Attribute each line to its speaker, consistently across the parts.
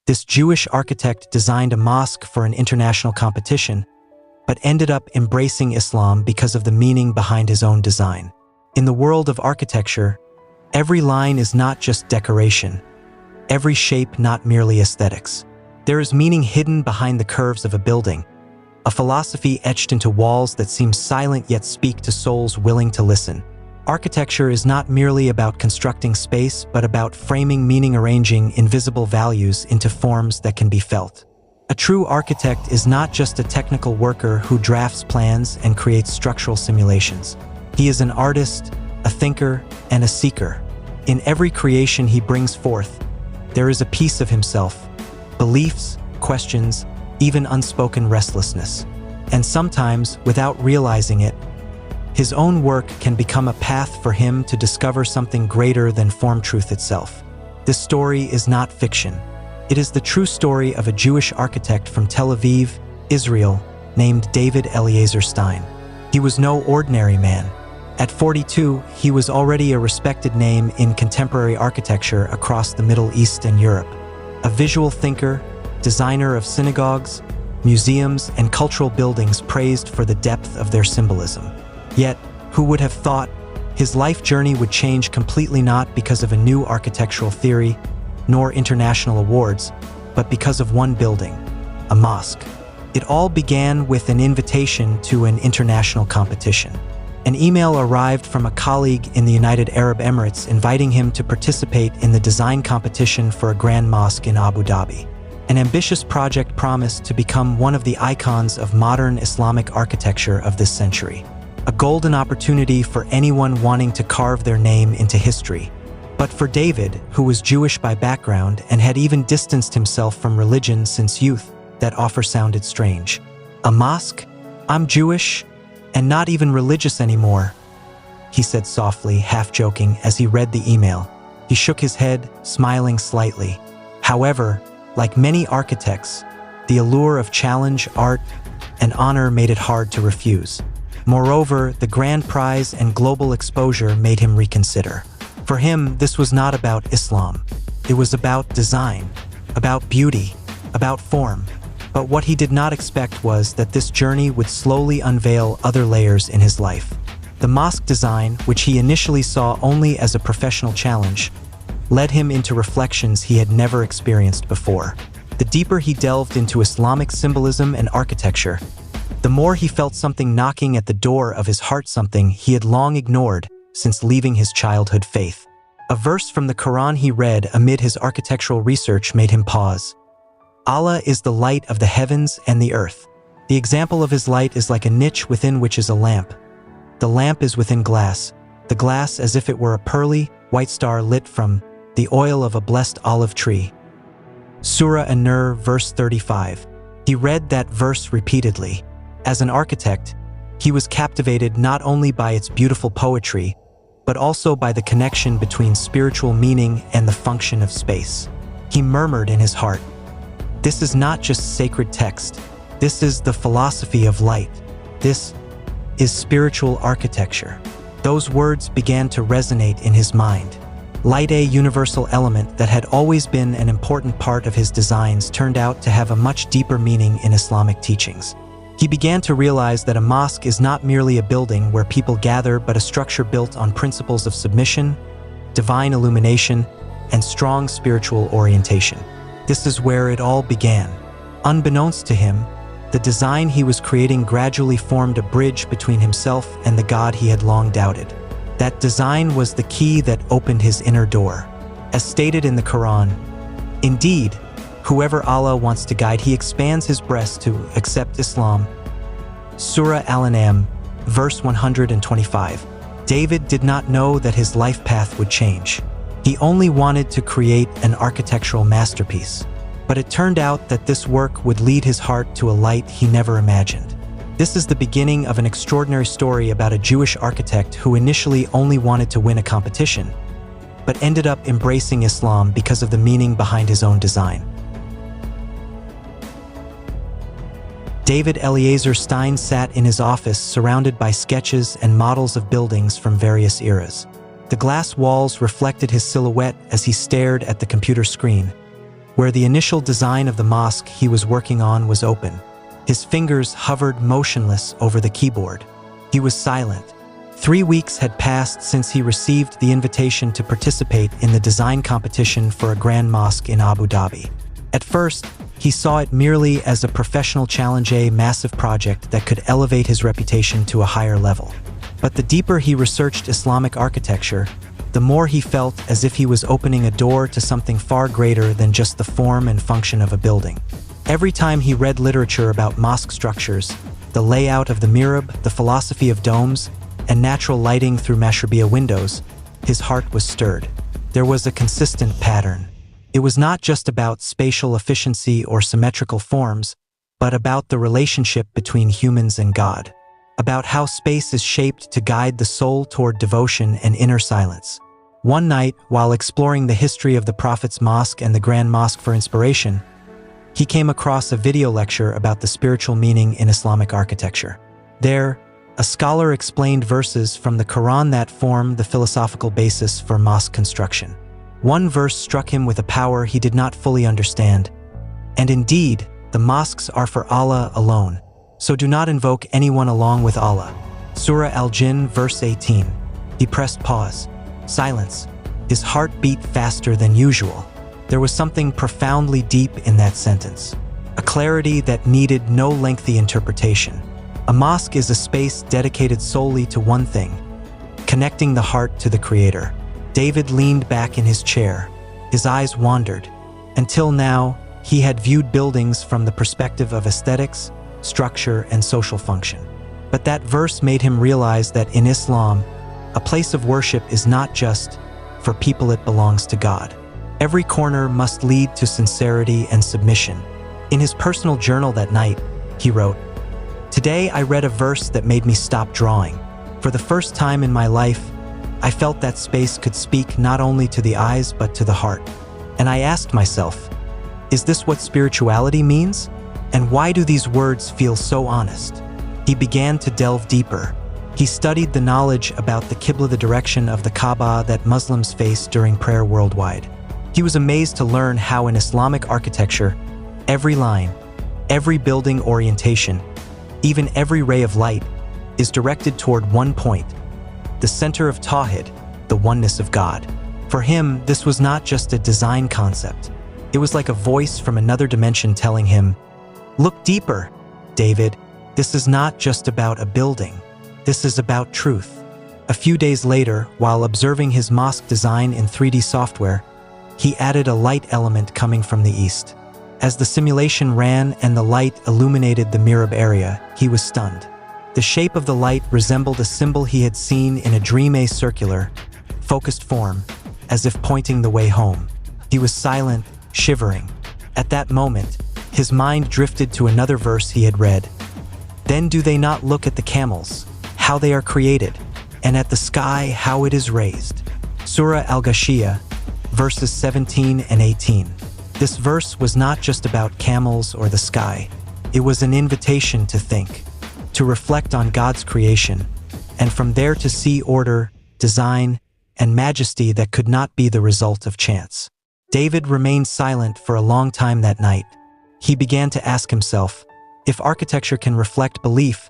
Speaker 1: This Jewish architect designed a mosque for an international competition, but ended up embracing Islam because of the meaning behind his own design. In the world of architecture, every line is not just decoration, every shape not merely aesthetics. There is meaning hidden behind the curves of a building, a philosophy etched into walls that seem silent yet speak to souls willing to listen. Architecture is not merely about constructing space, but about framing meaning, arranging invisible values into forms that can be felt. A true architect is not just a technical worker who drafts plans and creates structural simulations. He is an artist, a thinker, and a seeker. In every creation he brings forth, there is a piece of himself, beliefs, questions, even unspoken restlessness. And sometimes, without realizing it, his own work can become a path for him to discover something greater than form truth itself. This story is not fiction. It is the true story of a Jewish architect from Tel Aviv, Israel, named David Eliezer Stein. He was no ordinary man. At 42, he was already a respected name in contemporary architecture across the Middle East and Europe. A visual thinker, designer of synagogues, museums, and cultural buildings praised for the depth of their symbolism. Yet, who would have thought his life journey would change completely, not because of a new architectural theory, nor international awards, but because of one building, a mosque. It all began with an invitation to an international competition. An email arrived from a colleague in the United Arab Emirates inviting him to participate in the design competition for a grand mosque in Abu Dhabi. An ambitious project promised to become one of the icons of modern Islamic architecture of this century. A golden opportunity for anyone wanting to carve their name into history. But for David, who was Jewish by background and had even distanced himself from religion since youth, that offer sounded strange. A mosque? I'm Jewish, and not even religious anymore, he said softly, half joking, as he read the email. He shook his head, smiling slightly. However, like many architects, the allure of challenge, art, and honor made it hard to refuse. Moreover, the grand prize and global exposure made him reconsider. For him, this was not about Islam. It was about design, about beauty, about form. But what he did not expect was that this journey would slowly unveil other layers in his life. The mosque design, which he initially saw only as a professional challenge, led him into reflections he had never experienced before. The deeper he delved into Islamic symbolism and architecture, the more he felt something knocking at the door of his heart, something he had long ignored since leaving his childhood faith. A verse from the Quran he read amid his architectural research made him pause. Allah is the light of the heavens and the earth. The example of his light is like a niche within which is a lamp. The lamp is within glass, the glass as if it were a pearly, white star lit from the oil of a blessed olive tree. Surah An-Nur, verse 35. He read that verse repeatedly. As an architect, he was captivated not only by its beautiful poetry, but also by the connection between spiritual meaning and the function of space. He murmured in his heart, "This is not just sacred text. This is the philosophy of light. This is spiritual architecture." Those words began to resonate in his mind. Light, a universal element that had always been an important part of his designs, turned out to have a much deeper meaning in Islamic teachings. He began to realize that a mosque is not merely a building where people gather, but a structure built on principles of submission, divine illumination, and strong spiritual orientation. This is where it all began. Unbeknownst to him, the design he was creating gradually formed a bridge between himself and the God he had long doubted. That design was the key that opened his inner door. As stated in the Quran, "Indeed, whoever Allah wants to guide, he expands his breast to accept Islam." Surah Al-An'am, verse 125. David did not know that his life path would change. He only wanted to create an architectural masterpiece. But it turned out that this work would lead his heart to a light he never imagined. This is the beginning of an extraordinary story about a Jewish architect who initially only wanted to win a competition, but ended up embracing Islam because of the meaning behind his own design. David Eliezer Stein sat in his office surrounded by sketches and models of buildings from various eras. The glass walls reflected his silhouette as he stared at the computer screen, where the initial design of the mosque he was working on was open. His fingers hovered motionless over the keyboard. He was silent. 3 weeks had passed since he received the invitation to participate in the design competition for a grand mosque in Abu Dhabi. At first, he saw it merely as a professional challenge, a massive project that could elevate his reputation to a higher level. But the deeper he researched Islamic architecture, the more he felt as if he was opening a door to something far greater than just the form and function of a building. Every time he read literature about mosque structures, the layout of the mihrab, the philosophy of domes, and natural lighting through mashrabiyah windows, his heart was stirred. There was a consistent pattern. It was not just about spatial efficiency or symmetrical forms, but about the relationship between humans and God, about how space is shaped to guide the soul toward devotion and inner silence. One night, while exploring the history of the Prophet's Mosque and the Grand Mosque for inspiration, he came across a video lecture about the spiritual meaning in Islamic architecture. There, a scholar explained verses from the Quran that form the philosophical basis for mosque construction. One verse struck him with a power he did not fully understand. And indeed, the mosques are for Allah alone, so do not invoke anyone along with Allah. Surah Al-Jinn, verse 18. He pressed pause. Silence. His heart beat faster than usual. There was something profoundly deep in that sentence, a clarity that needed no lengthy interpretation. A mosque is a space dedicated solely to one thing, connecting the heart to the Creator. David leaned back in his chair. His eyes wandered. Until now, he had viewed buildings from the perspective of aesthetics, structure, and social function. But that verse made him realize that in Islam, a place of worship is not just for people, it belongs to God. Every corner must lead to sincerity and submission. In his personal journal that night, he wrote, "Today I read a verse that made me stop drawing. For the first time in my life, I felt that space could speak not only to the eyes but to the heart. And I asked myself, is this what spirituality means? And why do these words feel so honest?" He began to delve deeper. He studied the knowledge about the Qibla, the direction of the Kaaba that Muslims face during prayer worldwide. He was amazed to learn how in Islamic architecture, every line, every building orientation, even every ray of light, is directed toward one point, the center of Tawhid, the oneness of God. For him, this was not just a design concept. It was like a voice from another dimension telling him, "Look deeper, David. This is not just about a building. This is about truth." A few days later, while observing his mosque design in 3D software, he added a light element coming from the east. As the simulation ran and the light illuminated the mihrab area, he was stunned. The shape of the light resembled a symbol he had seen in a dream, a circular, focused form, as if pointing the way home. He was silent, shivering. At that moment, his mind drifted to another verse he had read. "Then do they not look at the camels, how they are created, and at the sky, how it is raised?" Surah Al-Ghashiyah, verses 17 and 18. This verse was not just about camels or the sky. It was an invitation to think, to reflect on God's creation, and from there to see order, design, and majesty that could not be the result of chance. David remained silent for a long time that night. He began to ask himself, if architecture can reflect belief,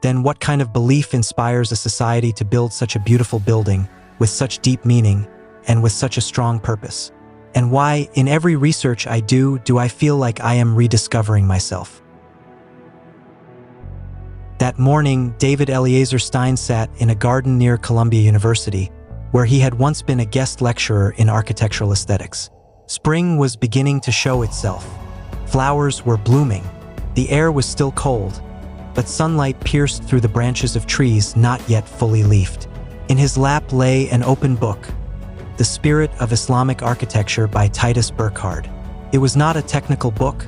Speaker 1: then what kind of belief inspires a society to build such a beautiful building with such deep meaning and with such a strong purpose? And why, in every research I do I feel like I am rediscovering myself? That morning, David Eliezer Stein sat in a garden near Columbia University, where he had once been a guest lecturer in architectural aesthetics. Spring was beginning to show itself. Flowers were blooming. The air was still cold, but sunlight pierced through the branches of trees not yet fully leafed. In his lap lay an open book, The Spirit of Islamic Architecture by Titus Burkhardt. It was not a technical book,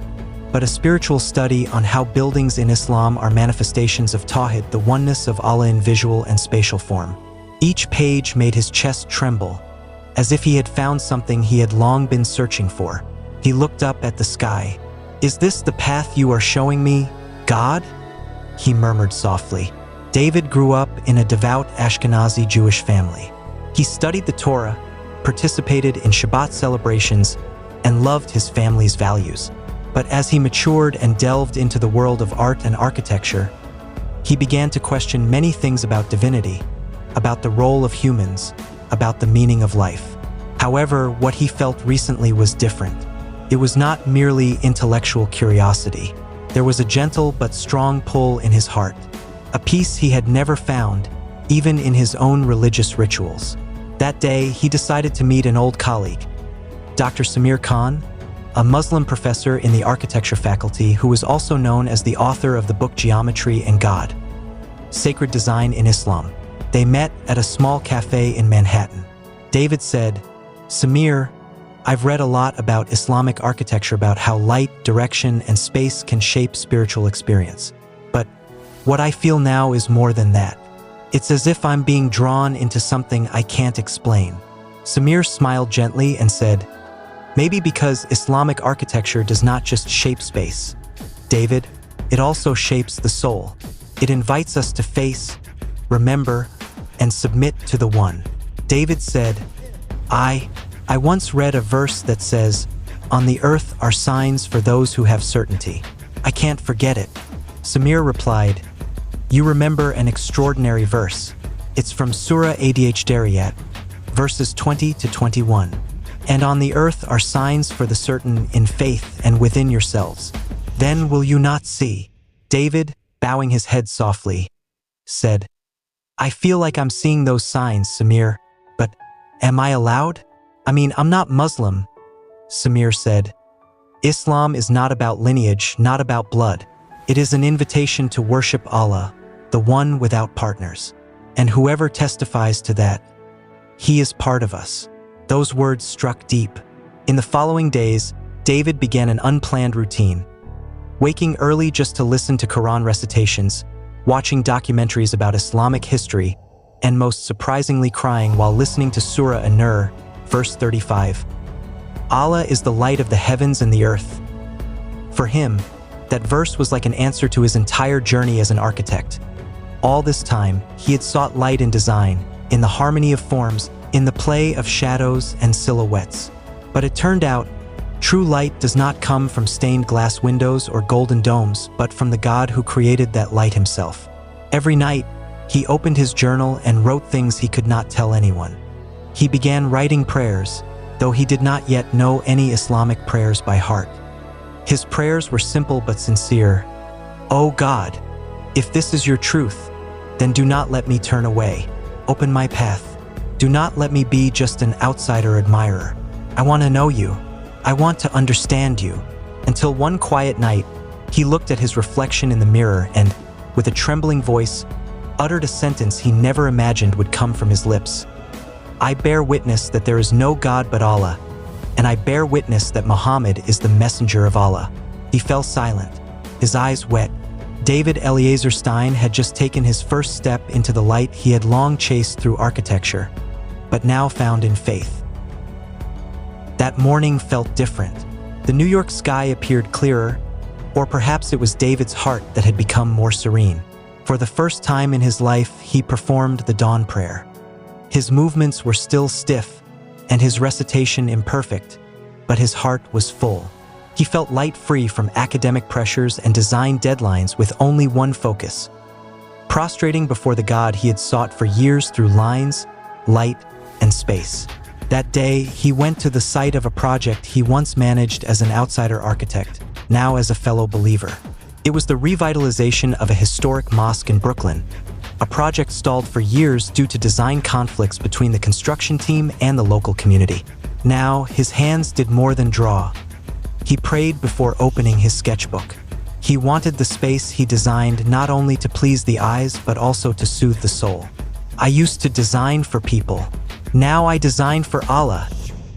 Speaker 1: but a spiritual study on how buildings in Islam are manifestations of Tawhid, the oneness of Allah in visual and spatial form. Each page made his chest tremble, as if he had found something he had long been searching for. He looked up at the sky. "Is this the path you are showing me, God?" he murmured softly. David grew up in a devout Ashkenazi Jewish family. He studied the Torah, participated in Shabbat celebrations, and loved his family's values. But as he matured and delved into the world of art and architecture, he began to question many things about divinity, about the role of humans, about the meaning of life. However, what he felt recently was different. It was not merely intellectual curiosity. There was a gentle but strong pull in his heart, a peace he had never found, even in his own religious rituals. That day, he decided to meet an old colleague, Dr. Samir Khan, a Muslim professor in the architecture faculty who was also known as the author of the book Geometry and God, Sacred Design in Islam. They met at a small cafe in Manhattan. David said, "Samir, I've read a lot about Islamic architecture, about how light, direction, and space can shape spiritual experience. But what I feel now is more than that. It's as if I'm being drawn into something I can't explain." Samir smiled gently and said, "Maybe because Islamic architecture does not just shape space, David, it also shapes the soul. It invites us to face, remember, and submit to the One." David said, I once read a verse that says, "On the earth are signs for those who have certainty. I can't forget it." Samir replied, "You remember an extraordinary verse. It's from Surah Ad-Dariyat, verses 20 to 21. And on the earth are signs for the certain in faith and within yourselves. Then will you not see?" David, bowing his head softly, said, "I feel like I'm seeing those signs, Samir, but am I allowed? I mean, I'm not Muslim." Samir said, "Islam is not about lineage, not about blood. It is an invitation to worship Allah, the one without partners. And whoever testifies to that, he is part of us." Those words struck deep. In the following days, David began an unplanned routine, waking early just to listen to Quran recitations, watching documentaries about Islamic history, and most surprisingly crying while listening to Surah An-Nur, verse 35. Allah is the light of the heavens and the earth. For him, that verse was like an answer to his entire journey as an architect. All this time, he had sought light in design, in the harmony of forms, in the play of shadows and silhouettes. But it turned out, true light does not come from stained glass windows or golden domes, but from the God who created that light himself. Every night, he opened his journal and wrote things he could not tell anyone. He began writing prayers, though he did not yet know any Islamic prayers by heart. His prayers were simple but sincere. "O God, if this is your truth, then do not let me turn away. Open my path. Do not let me be just an outsider admirer. I want to know you. I want to understand you." Until one quiet night, he looked at his reflection in the mirror and, with a trembling voice, uttered a sentence he never imagined would come from his lips. "I bear witness that there is no God but Allah, and I bear witness that Muhammad is the messenger of Allah." He fell silent, his eyes wet. David Eliezer Stein had just taken his first step into the light he had long chased through architecture, but now found in faith. That morning felt different. The New York sky appeared clearer, or perhaps it was David's heart that had become more serene. For the first time in his life, he performed the dawn prayer. His movements were still stiff, and his recitation imperfect, but his heart was full. He felt light-free from academic pressures and design deadlines with only one focus: prostrating before the God he had sought for years through lines, light, and space. That day, he went to the site of a project he once managed as an outsider architect, now as a fellow believer. It was the revitalization of a historic mosque in Brooklyn, a project stalled for years due to design conflicts between the construction team and the local community. Now, his hands did more than draw. He prayed before opening his sketchbook. He wanted the space he designed not only to please the eyes, but also to soothe the soul. "I used to design for people. Now I design for Allah,"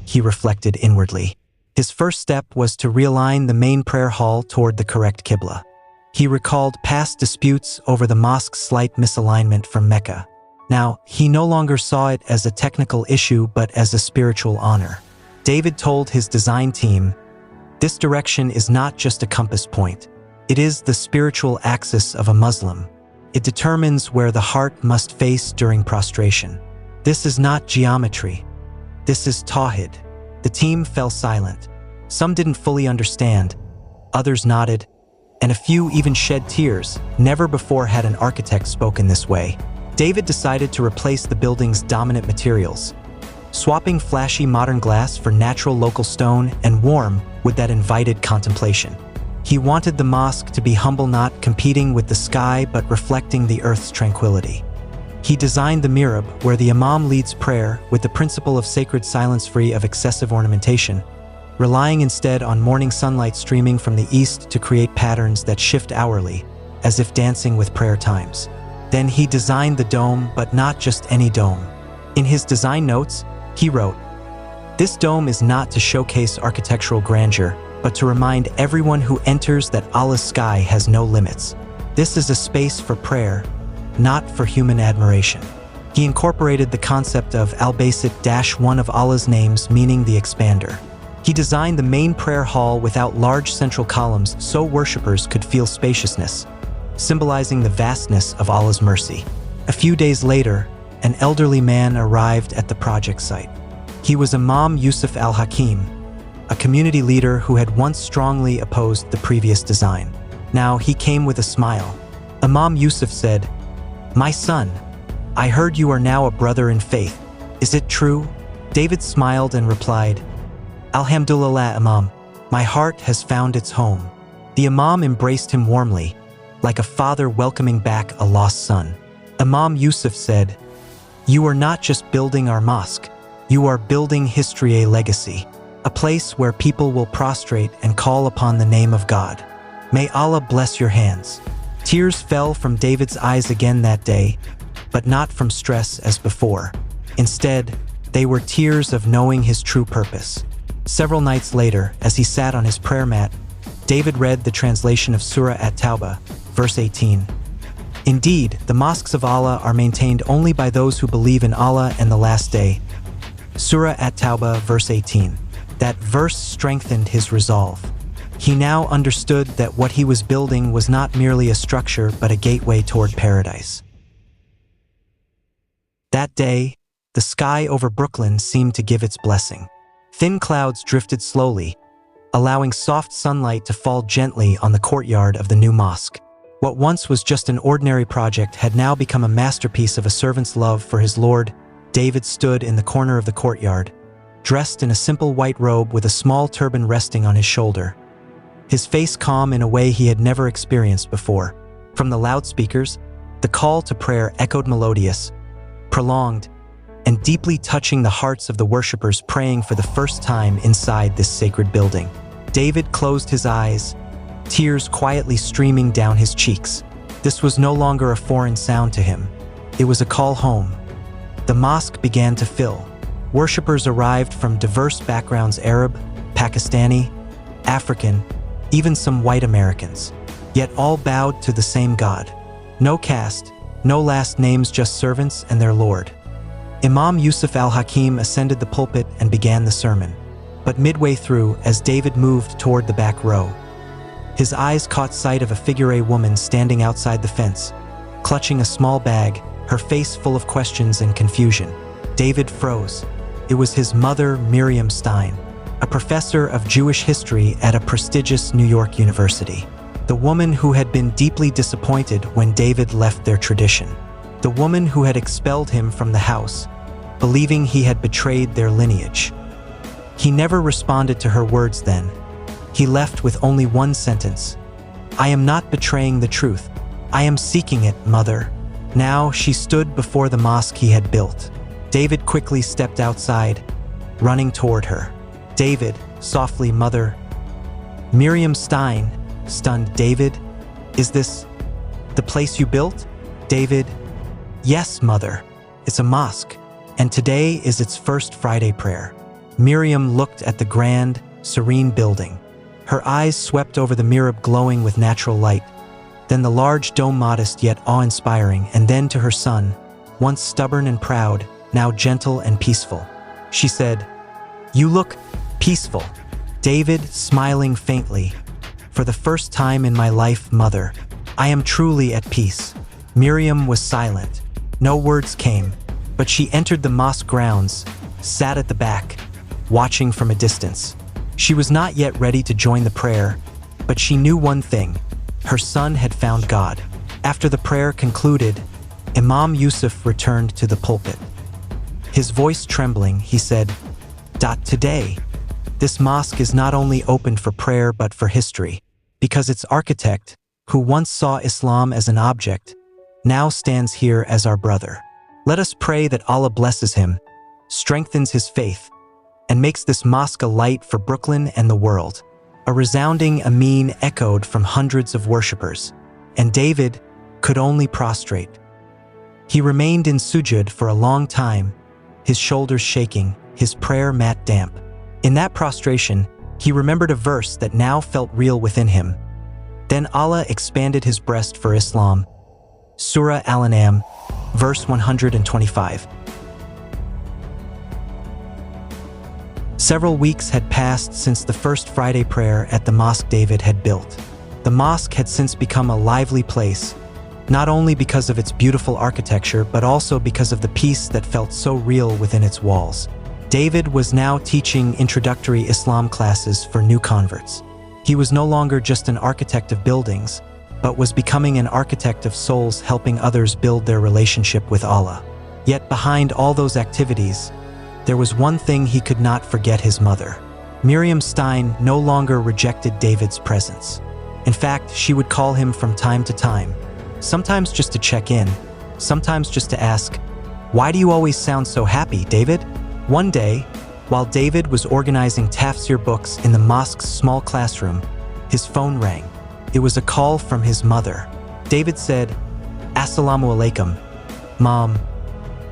Speaker 1: he reflected inwardly. His first step was to realign the main prayer hall toward the correct Qibla. He recalled past disputes over the mosque's slight misalignment from Mecca. Now, he no longer saw it as a technical issue but as a spiritual honor. David told his design team, "This direction is not just a compass point. It is the spiritual axis of a Muslim. It determines where the heart must face during prostration. This is not geometry. This is tawhid." The team fell silent. Some didn't fully understand, others nodded, and a few even shed tears. Never before had an architect spoken this way. David decided to replace the building's dominant materials, swapping flashy modern glass for natural local stone and warm wood that invited contemplation. He wanted the mosque to be humble, not competing with the sky but reflecting the earth's tranquility. He designed the mihrab, where the imam leads prayer with the principle of sacred silence, free of excessive ornamentation, relying instead on morning sunlight streaming from the east to create patterns that shift hourly, as if dancing with prayer times. Then he designed the dome, but not just any dome. In his design notes, he wrote, "This dome is not to showcase architectural grandeur, but to remind everyone who enters that Allah's sky has no limits. This is a space for prayer, not for human admiration." He incorporated the concept of Al-Basit, one of Allah's names meaning the expander. He designed the main prayer hall without large central columns so worshippers could feel spaciousness, symbolizing the vastness of Allah's mercy. A few days later, an elderly man arrived at the project site. He was Imam Yusuf al-Hakim, a community leader who had once strongly opposed the previous design. Now he came with a smile. Imam Yusuf said, "My son, I heard you are now a brother in faith. Is it true?" David smiled and replied, "Alhamdulillah, Imam. My heart has found its home." The Imam embraced him warmly, like a father welcoming back a lost son. Imam Yusuf said, "You are not just building our mosque, you are building history, a legacy, a place where people will prostrate and call upon the name of God. May Allah bless your hands." Tears fell from David's eyes again that day, but not from stress as before. Instead, they were tears of knowing his true purpose. Several nights later, as he sat on his prayer mat, David read the translation of Surah At-Tawbah, verse 18. "Indeed, the mosques of Allah are maintained only by those who believe in Allah and the last day." Surah At-Tawbah, verse 18. That verse strengthened his resolve. He now understood that what he was building was not merely a structure but a gateway toward paradise. That day, the sky over Brooklyn seemed to give its blessing. Thin clouds drifted slowly, allowing soft sunlight to fall gently on the courtyard of the new mosque. What once was just an ordinary project had now become a masterpiece of a servant's love for his Lord. David stood in the corner of the courtyard, dressed in a simple white robe with a small turban resting on his shoulder. His face calm in a way he had never experienced before. From the loudspeakers, the call to prayer echoed melodious, prolonged, and deeply touching the hearts of the worshippers praying for the first time inside this sacred building. David closed his eyes, tears quietly streaming down his cheeks. This was no longer a foreign sound to him. It was a call home. The mosque began to fill. Worshippers arrived from diverse backgrounds: Arab, Pakistani, African, even some white Americans. Yet all bowed to the same God. No caste, no last names, just servants and their Lord. Imam Yusuf al-Hakim ascended the pulpit and began the sermon. But midway through, as David moved toward the back row, his eyes caught sight of a figure, a woman standing outside the fence, clutching a small bag, her face full of questions and confusion. David froze. It was his mother, Miriam Stein, a professor of Jewish history at a prestigious New York university. The woman who had been deeply disappointed when David left their tradition. The woman who had expelled him from the house, believing he had betrayed their lineage. He never responded to her words then. He left with only one sentence: "I am not betraying the truth. I am seeking it, mother." Now she stood before the mosque he had built. David quickly stepped outside, running toward her. "David," softly, "Mother." Miriam Stein, stunned. "David, is this the place you built?" David, "Yes, mother. It's a mosque, and today is its first Friday prayer." Miriam looked at the grand, serene building. Her eyes swept over the mihrab glowing with natural light, then the large dome, modest yet awe-inspiring, and then to her son, once stubborn and proud, now gentle and peaceful. She said, "You look peaceful." David, smiling faintly, "For the first time in my life, mother, I am truly at peace." Miriam was silent. No words came, but she entered the mosque grounds, sat at the back, watching from a distance. She was not yet ready to join the prayer, but she knew one thing: her son had found God. After the prayer concluded, Imam Yusuf returned to the pulpit. His voice trembling, he said, "Today, this mosque is not only opened for prayer but for history, because its architect, who once saw Islam as an object, now stands here as our brother. Let us pray that Allah blesses him, strengthens his faith, and makes this mosque a light for Brooklyn and the world." A resounding Amin echoed from hundreds of worshippers, and David could only prostrate. He remained in sujud for a long time, his shoulders shaking, his prayer mat damp. In that prostration, he remembered a verse that now felt real within him. Then Allah expanded his breast for Islam. Surah Al-An'am, verse 125. Several weeks had passed since the first Friday prayer at the mosque David had built. The mosque had since become a lively place, not only because of its beautiful architecture, but also because of the peace that felt so real within its walls. David was now teaching introductory Islam classes for new converts. He was no longer just an architect of buildings, but was becoming an architect of souls, helping others build their relationship with Allah. Yet behind all those activities, there was one thing he could not forget: his mother. Miriam Stein no longer rejected David's presence. In fact, she would call him from time to time, sometimes just to check in, sometimes just to ask, "Why do you always sound so happy, David?" One day, while David was organizing tafsir books in the mosque's small classroom, his phone rang. It was a call from his mother. David said, "Assalamu alaikum, Mom."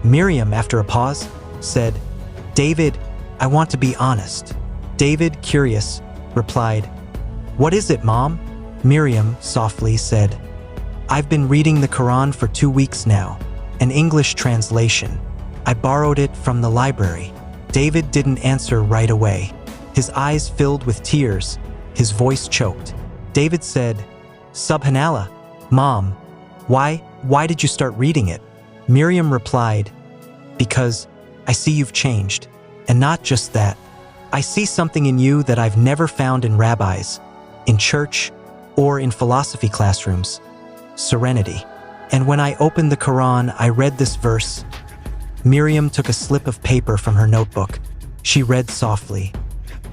Speaker 1: Miriam, after a pause, said, "David, I want to be honest." David, curious, replied, "What is it, Mom?" Miriam softly said, "I've been reading the Quran for 2 weeks now, an English translation. I borrowed it from the library." David didn't answer right away. His eyes filled with tears, his voice choked. David said, "Subhanallah, Mom, why did you start reading it?" Miriam replied, "Because I see you've changed. And not just that. I see something in you that I've never found in rabbis, in church, or in philosophy classrooms. Serenity. And when I opened the Quran, I read this verse." Miriam took a slip of paper from her notebook. She read softly,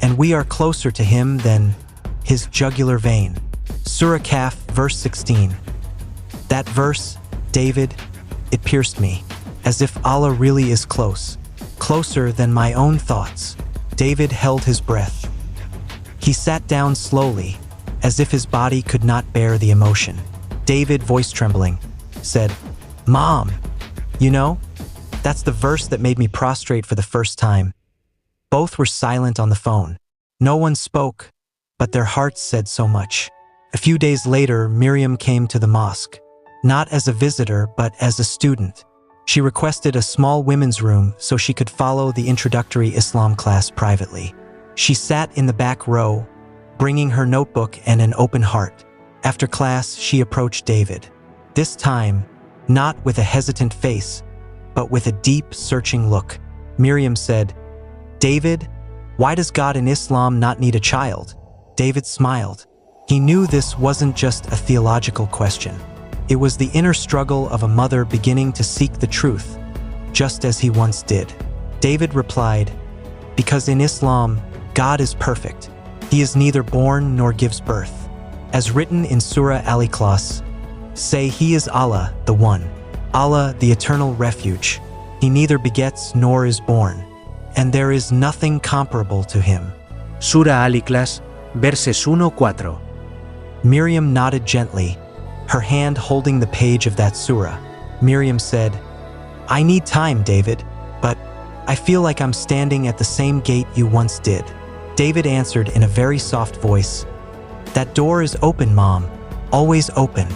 Speaker 1: "And we are closer to him than his jugular vein." Surah Kaf, verse 16. That verse, David, it pierced me, as if Allah really is close. Closer than my own thoughts. David held his breath. He sat down slowly, as if his body could not bear the emotion. David, voice trembling, said, "Mom, you know, that's the verse that made me prostrate for the first time." Both were silent on the phone. No one spoke, but their hearts said so much. A few days later, Miriam came to the mosque, not as a visitor, but as a student. She requested a small women's room so she could follow the introductory Islam class privately. She sat in the back row, bringing her notebook and an open heart. After class, she approached David. This time, not with a hesitant face, but with a deep, searching look. Miriam said, "David, why does God in Islam not need a child?" David smiled. He knew this wasn't just a theological question. It was the inner struggle of a mother beginning to seek the truth, just as he once did. David replied, "Because in Islam, God is perfect. He is neither born nor gives birth. As written in Surah Al-Ikhlas, say He is Allah, the One, Allah, the eternal refuge. He neither begets nor is born, and there is nothing comparable to Him."
Speaker 2: Surah Al-Ikhlas, verses 1-4.
Speaker 1: Miriam nodded gently, her hand holding the page of that surah. Miriam said, "I need time, David, but I feel like I'm standing at the same gate you once did." David answered in a very soft voice, "That door is open, Mom, always open."